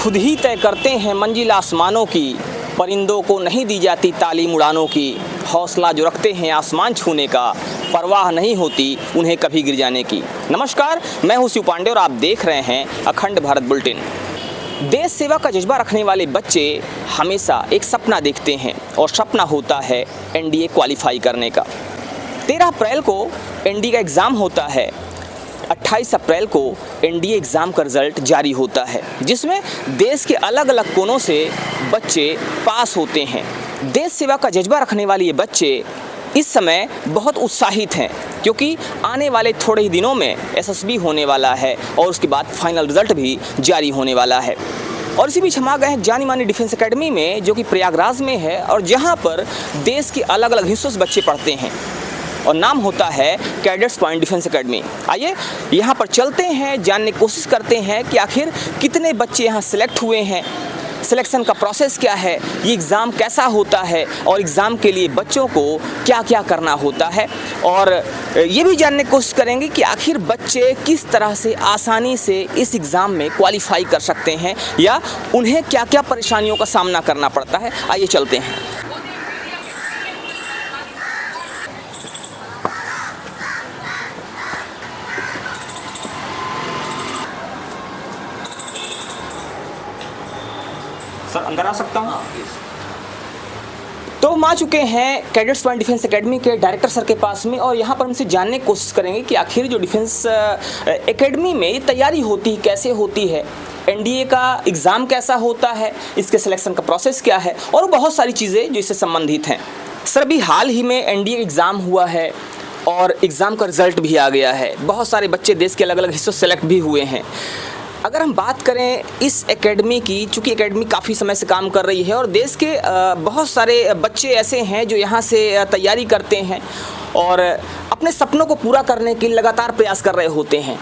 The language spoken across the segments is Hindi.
खुद ही तय करते हैं मंजिल आसमानों की, परिंदों को नहीं दी जाती तालीम उड़ानों की। हौसला जो रखते हैं आसमान छूने का, परवाह नहीं होती उन्हें कभी गिर जाने की। नमस्कार, मैं हूं शिव पांडे और आप देख रहे हैं अखंड भारत बुलेटिन। देश सेवा का जज्बा रखने वाले बच्चे हमेशा एक सपना देखते हैं और सपना होता है एनडीए क्वालिफाई करने का। 13 अप्रैल को एनडीए का एग्ज़ाम होता है, 28 अप्रैल को एनडीए एग्ज़ाम का रिज़ल्ट जारी होता है, जिसमें देश के अलग अलग कोनों से बच्चे पास होते हैं। देश सेवा का जज्बा रखने वाले ये बच्चे इस समय बहुत उत्साहित हैं, क्योंकि आने वाले थोड़े ही दिनों में एसएसबी होने वाला है और उसके बाद फाइनल रिज़ल्ट भी जारी होने वाला है। और इसी बीच हम आ गए हैं जानी मानी डिफेंस एकेडमी में, जो कि प्रयागराज में है और जहाँ पर देश के अलग अलग हिस्सों से बच्चे पढ़ते हैं और नाम होता है कैडेट्स पॉइंट डिफेंस एकेडमी। आइए यहाँ पर चलते हैं, जानने की कोशिश करते हैं कि आखिर कितने बच्चे यहाँ सेलेक्ट हुए हैं, सिलेक्शन का प्रोसेस क्या है, ये एग्ज़ाम कैसा होता है और एग्ज़ाम के लिए बच्चों को क्या क्या करना होता है। और ये भी जानने की कोशिश करेंगे कि आखिर बच्चे किस तरह से आसानी से इस एग्ज़ाम में क्वालिफाई कर सकते हैं या उन्हें क्या क्या परेशानियों का सामना करना पड़ता है। आइए चलते हैं। सर, अंदर आ सकता हूँ? तो हम आ चुके हैं कैडेट्स पॉइंट डिफेंस एकेडमी के डायरेक्टर सर के पास में और यहाँ पर हमसे जानने की कोशिश करेंगे कि आखिर जो डिफेंस एकेडमी में ये तैयारी होती है कैसे होती है, एनडीए का एग्ज़ाम कैसा होता है, इसके सिलेक्शन का प्रोसेस क्या है और बहुत सारी चीज़ें जो इससे संबंधित हैं। सर, अभी हाल ही में एनडीए एग्ज़ाम हुआ है और एग्ज़ाम का रिज़ल्ट भी आ गया है। बहुत सारे बच्चे देश के अलग अलग हिस्सों से सेलेक्ट भी हुए हैं। अगर हम बात करें इस एकेडमी की, चूँकि एकेडमी काफ़ी समय से काम कर रही है और देश के बहुत सारे बच्चे ऐसे हैं जो यहाँ से तैयारी करते हैं और अपने सपनों को पूरा करने के लिए लगातार प्रयास कर रहे होते हैं,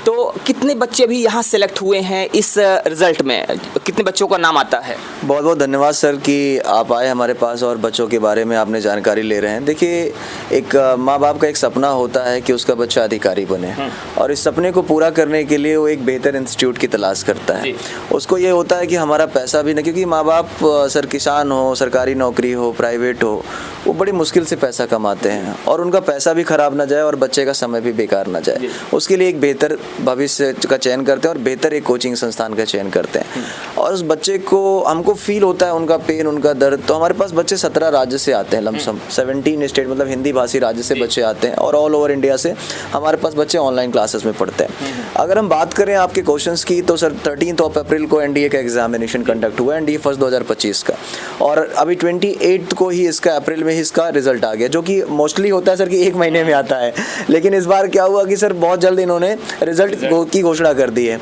तो कितने बच्चे भी यहाँ सेलेक्ट हुए हैं इस रिज़ल्ट में, कितने बच्चों का नाम आता है? बहुत बहुत धन्यवाद सर कि आप आए हमारे पास और बच्चों के बारे में आपने जानकारी ले रहे हैं। देखिए, एक माँ बाप का एक सपना होता है कि उसका बच्चा अधिकारी बने और इस सपने को पूरा करने के लिए वो एक बेहतर इंस्टीट्यूट की तलाश करता है। उसको ये होता है कि हमारा पैसा भी नहीं, क्योंकि माँ बाप सर किसान हो, सरकारी नौकरी हो, प्राइवेट हो, वो बड़ी मुश्किल से पैसा कमाते हैं और उनका पैसा भी खराब ना जाए और बच्चे का समय भी बेकार ना जाए। उसके लिए एक बेहतर भविष्य का चयन करते हैं और बेहतर एक कोचिंग संस्थान का चयन करते हैं और उस बच्चे को हमको फील होता है उनका पेन, उनका दर्द। तो हमारे पास बच्चे 17 राज्य से आते हैं, लमसम 17 स्टेट मतलब हिंदी भाषी राज्य से बच्चे आते हैं और ऑल ओवर इंडिया से हमारे पास बच्चे ऑनलाइन क्लासेस में पढ़ते हैं। अगर हम बात करें आपके क्वेश्चंस की, तो सर 13 अप्रैल को एनडीए का एग्जामिनेशन कंडक्ट हुआ, एनडीए फर्स्ट 2025 का, और अभी 28 को ही इसका अप्रैल में ही इसका रिजल्ट आ गया, जो कि मोस्टली होता है सर कि 1 महीने में आता है। लेकिन इस बार क्या हुआ कि सर बहुत जल्द इन्होंने रिजल्ट की घोषणा कर दी है।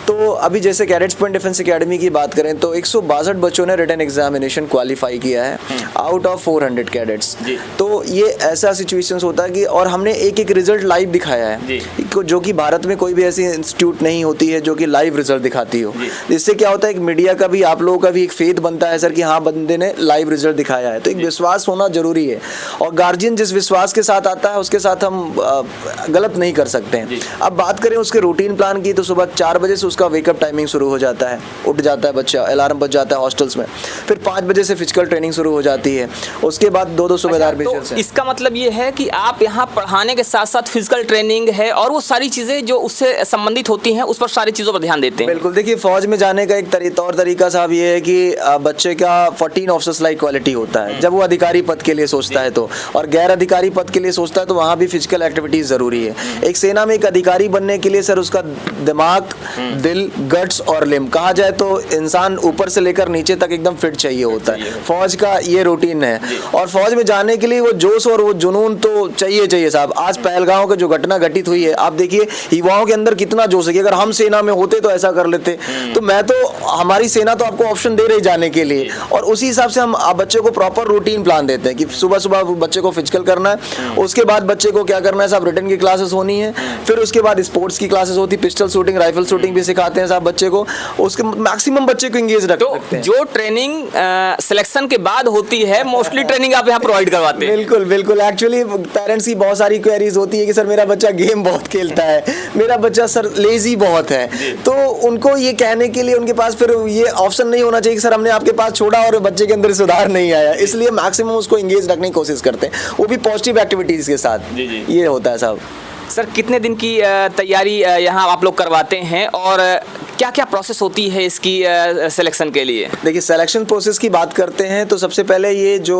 तो अभी जैसे कैडेट्स पॉइंट डिफेंस एकेडमी की बात करें तो 162 बच्चों ने रिटन एग्जामिनेशन क्वालिफाई किया है आउट ऑफ 400 कैडेट्स। तो ये ऐसा सिचुएशंस होता है कि, और हमने एक एक रिजल्ट लाइव दिखाया है, जो कि भारत में कोई भी ऐसी इंस्टीट्यूट नहीं होती है जो कि लाइव रिजल्ट दिखाती हो। इससे क्या होता है कि मीडिया का भी, आप लोगों का भी एक फेथ बनता है सर कि हाँ, बंदे ने लाइव रिजल्ट दिखाया है। तो एक विश्वास होना जरूरी है और गार्जियन जिस विश्वास के साथ आता है उसके साथ हम गलत नहीं कर सकते हैं। अब बात करें उसके रूटीन प्लान की, तो सुबह 4 बजे से उसका वेकअप टाइमिंग शुरू हो जाता है, उठ जाता है बच्चा, अलार्म बज जाता है हॉस्टल्स में। फिर 5 बजे से फिजिकल ट्रेनिंग शुरू हो जाती है, उसके बाद 2 सूबेदार भेजते हैं। तो इसका मतलब ये है कि आप यहाँ पढ़ाने के साथ साथ फिजिकल ट्रेनिंग है और वो सारी चीज़ें जो उससे संबंधित होती हैं उस पर सारी चीज़ों पर ध्यान देते हैं? बिल्कुल। देखिए, फौज में जाने का एक तौर तरीका साहब ये है कि बच्चे का 14 ऑफिसर्स लाइक क्वालिटी होता है जब वो अधिकारी पद के लिए सोचता है तो, और गैर अधिकारी पद के लिए सोचता है तो वहाँ भी फिजिकल एक्टिविटीज ज़रूरी है। एक सेना में एक अधिकारी बनने के लिए सर उसका दिमाग, दिल, गट्स और लिम्ब, कहा जाए तो इंसान ऊपर से लेकर नीचे तक एकदम फिट चाहिए होता है। फौज का ये रूटीन है और फौज में जाने के लिए वो जोश और वो जुनून तो चाहिए साहब। आज पहलगांव की जो घटना घटित हुई है, आप देखिए युवाओं के अंदर कितना जोश है कि अगर हम सेना में होते तो ऐसा कर लेते। तो मैं तो, हमारी सेना तो आपको ऑप्शन दे रही जाने के लिए और उसी हिसाब से हम बच्चे को प्रॉपर रूटीन प्लान देते हैं कि सुबह सुबह बच्चे को फिजिकल करना है, उसके बाद बच्चे को क्या करना है साहब, रिटन की क्लासेस होनी है, फिर उसके बाद स्पोर्ट्स की क्लासेस होती है, पिस्टल शूटिंग, राइफल शूटिंग भी सिखाते हैं साहब बच्चे को। उसके मैक्सिमम बच्चे को एंगेज रखते हैं। तो जो ट्रेनिंग सिलेक्शन के बाद होती है, मोस्टली ट्रेनिंग आप यहाँ प्रोवाइड करवाते हैं? बिल्कुल बिल्कुल। एक्चुअली पेरेंट्स की बहुत सारी क्वेरीज होती है कि सर मेरा बच्चा गेम बहुत खेलता खेलता है, मेरा बच्चा सर लेजी बहुत है, तो उनको ये कहने के लिए उनके पास फिर ये ऑप्शन नहीं होना चाहिए कि सर हमने आपके पास छोड़ा और बच्चे के अंदर सुधार नहीं आया, इसलिए मैक्सिमम उसको एंगेज रखने की कोशिश करते हैं, वो भी पॉजिटिव एक्टिविटीज के साथ। ये होता है साहब। सर कितने दिन की तैयारी यहाँ आप लोग करवाते हैं और क्या क्या प्रोसेस होती है इसकी सिलेक्शन के लिए? देखिए, सिलेक्शन प्रोसेस की बात करते हैं तो सबसे पहले ये जो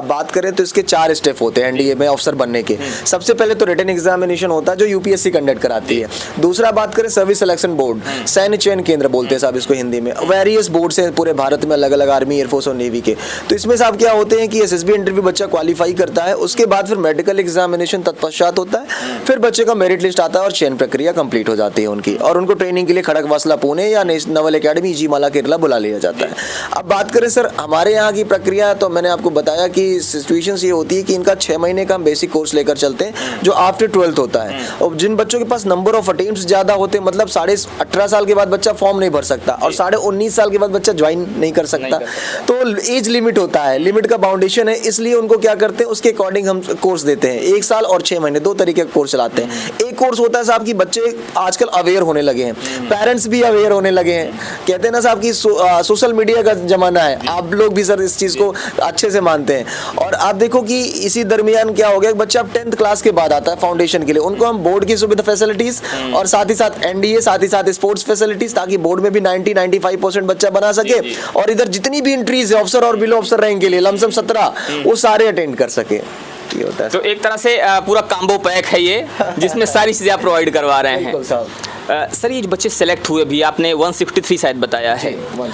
बात करें तो इसके 4 स्टेप होते हैं एनडीए में ऑफिसर बनने के। सबसे पहले तो रिटन एग्जामिनेशन होता है जो यूपीएससी कंडक्ट कराती है। दूसरा बात करें सर्विस सिलेक्शन बोर्ड, सैन्य चयन केंद्र बोलते हैं साहब इसको हिंदी में। वेरियस बोर्ड से पूरे भारत में अलग अलग आर्मी, एयरफोर्स और नेवी के। तो इसमें साहब क्या होते हैं कि एसएसबी इंटरव्यू बच्चा क्वालिफाई करता है, उसके बाद फिर मेडिकल एग्जामिनेशन तत्पश्चात होता है, फिर बच्चे का मेरिट लिस्ट आता है और चयन प्रक्रिया कंप्लीट हो जाती है उनकी, और उनको ट्रेनिंग के लिए खड़गवासला पुणे या नवल एकेडमी जीमाला केरला बुला लिया जाता है। अब बात करें सर हमारे यहाँ की प्रक्रिया, तो मैंने आपको बताया कि सिचुएशन ये होती है कि इनका 6 महीने का हम बेसिक कोर्स लेकर चलते हैं जो आफ्टर 12th होता है, और जिन बच्चों के पास नंबर ऑफ अटेम्प्ट्स ज्यादा होते हैं, मतलब 18.5 साल के बाद बच्चा फॉर्म नहीं भर सकता और 19.5 साल के बाद बच्चा ज्वाइन नहीं कर सकता, तो एज लिमिट होता है, लिमिट का बाउंडेशन है, इसलिए उनको क्या करते हैं उसके अकॉर्डिंग हम कोर्स देते हैं। 1 साल और 6 महीने 2 तरीके का कोर्स चलाते हैं। एक कोर्स होता है साहब कि बच्चे आजकल अवेयर होने लगे हैं, पेरेंट्स भी अवेयर होने लगे हैं, कहते हैं ना साहब कि सोशल मीडिया का जमाना है, आप लोग भी सर इस चीज को अच्छे से मानते हैं। और आप देखो कि इसी दरमियान क्या हो गया, बच्चा अब 10th क्लास के बाद आता है फाउंडेशन के लिए, उनको हम बोर्ड की सुविधा फैसिलिटीज और साथ ही साथ एनडीए, साथ ही साथ स्पोर्ट्स फैसिलिटीज, ताकि बोर्ड में भी 90-95% बच्चा बना सके, और इधर जितनी भी एंट्रीज है ऑफिसर और बिलो ऑफिसर रैंक के लिए लमसम 17 वो सारे अटेंड कर सके। ये होता है तो एक तरह से पूरा कॉम्बो पैक है ये, जिसमें सारी चीजें आप प्रोवाइड करवा रहे हैं। सर ये जो बच्चे सेलेक्ट हुए, भी आपने 163 शायद बताया है,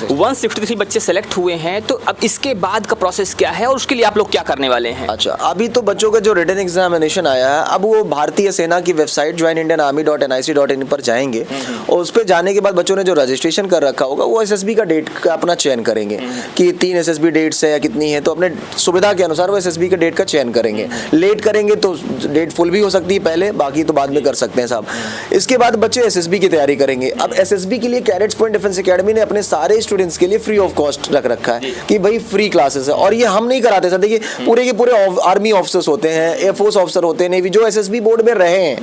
163 बच्चे सेलेक्ट हुए हैं, तो अब इसके बाद का प्रोसेस क्या है और उसके लिए आप लोग क्या करने वाले हैं? अच्छा, अभी तो बच्चों का जो रिटन एग्जामिनेशन आया है, अब वो भारतीय सेना की वेबसाइट joinindianarmy.nic.in पर जाएंगे, और उस पर जाने के बाद बच्चों ने जो रजिस्ट्रेशन कर रखा होगा वो एसएसबी का डेट का अपना चयन करेंगे कि 3 एसएसबी डेट्स है या कितनी है, तो अपने सुविधा के अनुसार वो एसएसबी के डेट का चयन करेंगे। लेट करेंगे तो डेट फुल भी हो सकती है पहले, बाकी तो बाद में कर सकते हैं साहब। इसके बाद बच्चे एसएसबी की तैयारी करेंगे। अब एसएसबी के लिए कैडेट्स पॉइंट डिफेंस एकेडमी ने अपने सारे स्टूडेंट्स के लिए फ्री ऑफ कॉस्ट रख रखा है कि भाई फ्री क्लासेस है, और ये हम नहीं कराते सर। देखिए पूरे के पूरे आर्मी ऑफिसर्स होते हैं, एयरफोर्स ऑफिसर होते हैं, नेवी, जो एसएसबी बोर्ड में रहे हैं,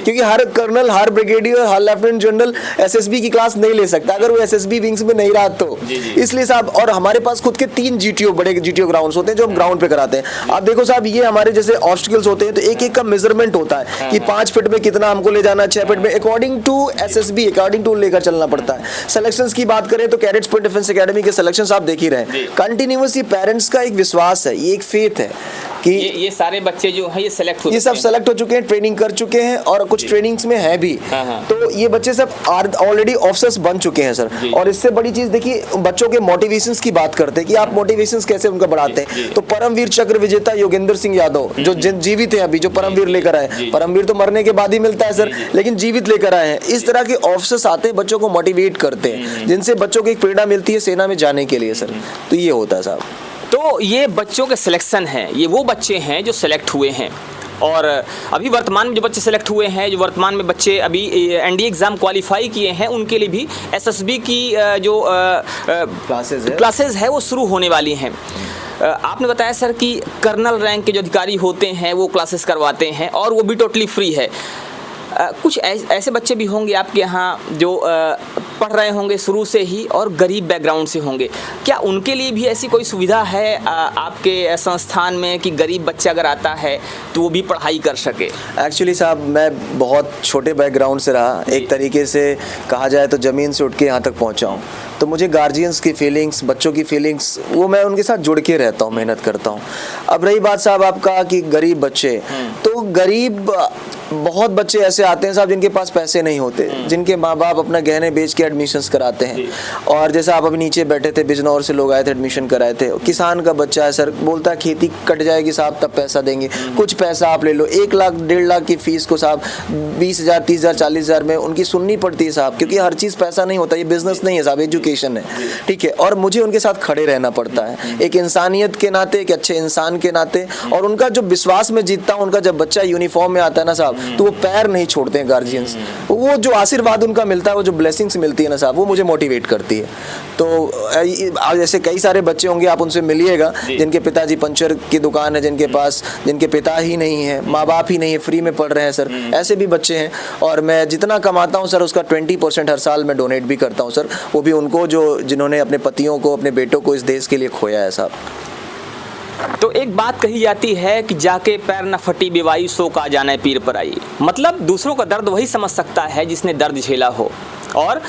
क्योंकि हर कर्नल, हर ब्रिगेडियर, हर लेफ्टिनेंट जनरल एसएसबी की क्लास नहीं ले सकता अगर वो एसएसबी विंग्स में नहीं रहा तो। इसलिए साहब, और हमारे पास खुद के 3 जीटीओ, बड़े जीटीओ ग्राउंड्स होते हैं जो हम ग्राउंड पे कराते हैं। आप देखो साहब, ये हमारे जैसे ऑब्स्टिकल्स होते हैं, तो एक एक का मेजरमेंट होता है कि 5 फीट में कितना हमको ले जाना, 6 फीट में, according to SSB, according to लेकर चलना पड़ता है। सिलेक्शंस की बात करें तो कैडेट्स पॉइंट डिफेंस एकेडमी के सिलेक्शंस आप देख ही रहे हैं। कंटिन्यूअस, ये पेरेंट्स का एक विश्वास है, ये एक फेथ है कि ये सारे बच्चे जो हैं ये सेलेक्ट हो, ये सब सेलेक्ट हो चुके हैं, ट्रेनिंग कर चुके हैं, और कुछ ट्रेनिंग्स में है भी। तो ये बच्चे सब ऑलरेडी ऑफिसर्स बन चुके हैं सर। और इससे बड़ी चीज देखिए, बच्चों के मोटिवेशंस की बात करते हैं कि आप मोटिवेशंस कैसे उनका बढ़ाते हैं। तो परमवीर चक्र विजेता योगेंद्र सिंह यादव जो जीवित है अभी, जो परमवीर लेकर आए, परमवीर तो मरने के बाद ही मिलता है सर, लेकिन जीवित लेकर आए हैं। इस तरह के ऑफिसर्स आते हैं, बच्चों को मोटिवेट करते हैं, जिनसे बच्चों को एक प्रेरणा मिलती है सेना में जाने के लिए सर। तो ये होता है साहब। तो ये बच्चों के सिलेक्शन है, ये वो बच्चे हैं जो सेलेक्ट हुए हैं, और अभी वर्तमान में जो बच्चे सेलेक्ट हुए हैं, जो वर्तमान में बच्चे अभी एनडीए एग्ज़ाम क्वालिफाई किए हैं, उनके लिए भी एसएसबी की जो क्लासेस है वो शुरू होने वाली हैं। आपने बताया सर कि कर्नल रैंक के जो अधिकारी होते हैं वो क्लासेस करवाते हैं, और वो भी टोटली फ्री है। कुछ ऐसे बच्चे भी होंगे आपके यहाँ जो पढ़ रहे होंगे शुरू से ही और गरीब बैकग्राउंड से होंगे, क्या उनके लिए भी ऐसी कोई सुविधा है आपके संस्थान में कि गरीब बच्चा अगर आता है तो वो भी पढ़ाई कर सके? एक्चुअली साहब, मैं बहुत छोटे बैकग्राउंड से रहा, एक तरीके से कहा जाए तो ज़मीन से उठ के यहाँ तक पहुँचा हूँ, तो मुझे गार्जियंस की फीलिंग्स, बच्चों की फीलिंग्स, वो मैं उनके साथ जुड़ के रहता हूँ, मेहनत करता हूँ। अब रही बात साहब आपका कि गरीब बच्चे, तो गरीब बहुत बच्चे ऐसे आते हैं साहब जिनके पास पैसे नहीं होते, जिनके माँ बाप अपना गहने बेच के एडमिशन्स कराते हैं। और जैसे आप अभी नीचे बैठे थे, बिजनौर से लोग आए थे, एडमिशन कराए थे। किसान का बच्चा है सर, बोलता है खेती कट जाएगी साहब तब पैसा देंगे, कुछ पैसा आप ले लो। 1 लाख 1.5 लाख की फीस को साहब 20,000 30,000 40,000 में उनकी सुननी पड़ती है साहब, क्योंकि हर चीज़ पैसा नहीं होता, ये बिजनेस नहीं है साहब, एजुकेशन है, ठीक है। और मुझे उनके साथ खड़े रहना पड़ता है, एक इंसानियत के नाते, एक अच्छे इंसान के नाते। और उनका जो विश्वास में जीतता हूँ, उनका जब बच्चा यूनिफॉर्म में आता है ना साहब, साहब, तो वो पैर नहीं छोड़ते हैं गार्जियंस। वो जो आशीर्वाद उनका मिलता है, वो जो ब्लेसिंग्स मिलती है ना साहब, वो मुझे मोटिवेट करती है। तो आज ऐसे कई सारे बच्चे होंगे, आप उनसे मिलिएगा जिनके पिताजी पंचर की दुकान है, जिनके पिता ही नहीं है, माँ बाप ही नहीं है, फ्री में पढ़ रहे हैं सर, ऐसे भी बच्चे हैं। और मैं जितना कमाता हूँ सर, उसका 20% हर साल मैं डोनेट भी करता हूँ सर, वो भी उनको जिन्होंने अपने पतियों को, अपने बेटों को इस देश के लिए खोया है साहब। तो एक बात कही जाती है कि जाके पैर न फटी बेवाई, सो का जाने पीर पर आई। मतलब दूसरों का दर्द वही समझ सकता है जिसने दर्द झेला हो। और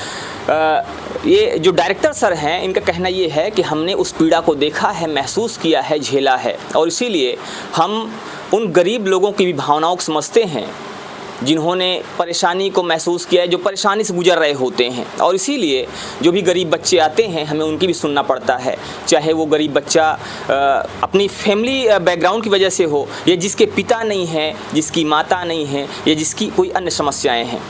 ये जो डायरेक्टर सर हैं, इनका कहना ये है कि हमने उस पीड़ा को देखा है, महसूस किया है, झेला है, और इसीलिए हम उन गरीब लोगों की भी भावनाओं को समझते हैं जिन्होंने परेशानी को महसूस किया है, जो परेशानी से गुजर रहे होते हैं। और इसीलिए जो भी गरीब बच्चे आते हैं, हमें उनकी भी सुनना पड़ता है, चाहे वो गरीब बच्चा अपनी फैमिली बैकग्राउंड की वजह से हो, या जिसके पिता नहीं हैं, जिसकी माता नहीं है, या जिसकी कोई अन्य समस्याएं हैं।